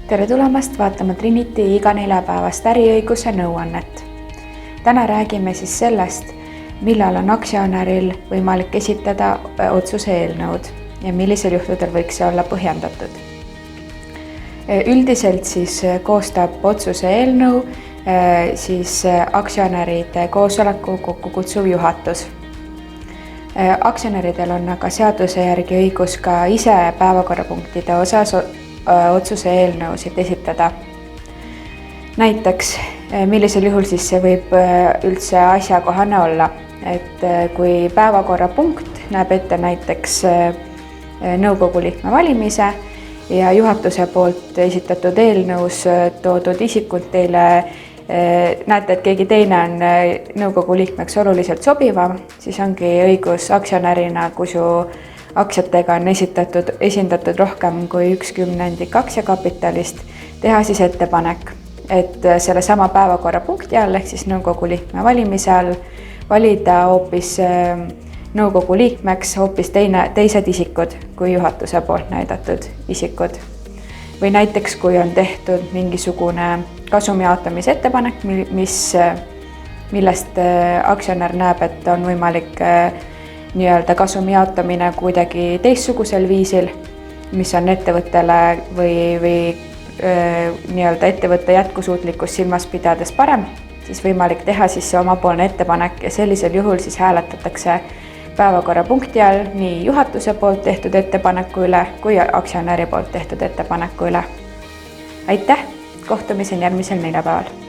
Tere tulemast vaatama Trinity iga neljapäevast äriõiguse nõuannet. Täna räägime siis sellest, millal on aktsionäril võimalik esitada otsuse eelnõud ja millisel juhtudel võiks see olla põhjendatud. Üldiselt siis koostab otsuse eelnõu siis aktsionäride koosoleku kokkukutsuv juhatus. Aktsionäridel on aga seaduse järgi õigus ka ise päevakorrapunktide osas otsuse eelnõusid esitada. Näiteks, millisel juhul siis see võib üldse asjakohane olla, et kui päevakorrapunkt näeb ette näiteks nõukogu liikme valimise ja juhatuse poolt esitatud eelnõus toodud isikud teile näete, et keegi teine on nõukogu liikmeks oluliselt sobivam, siis ongi õigus aktsionärina, kui su aktsiatega on esindatud rohkem kui 1/10 aktsiakapitalist, teha siis ettepanek, et selle sama päevakorrapunkti all ehk siis nõukogu liikme valimise all valida hoopis nõukogu liikmeks hoopis teised isikud kui juhatuse poolt näidatud isikud. Või näiteks, kui on tehtud mingisugune kasumi jaotamise ettepanek, millest aktsionär näeb, et on võimalik nii-öelda kasumi jaotamine kuidagi teistsugusel viisil, mis on ettevõttele või nii-öelda ettevõtte jätkusuutlikkust silmas pidades parem, siis võimalik teha siis see omapoolne ettepanek ja sellisel juhul siis hääletatakse päevakorrapunkti all nii juhatuse poolt tehtud ettepaneku üle kui aktsionäri poolt tehtud ettepaneku üle. Aitäh! Kohtumiseni järgmisel neljapäeval!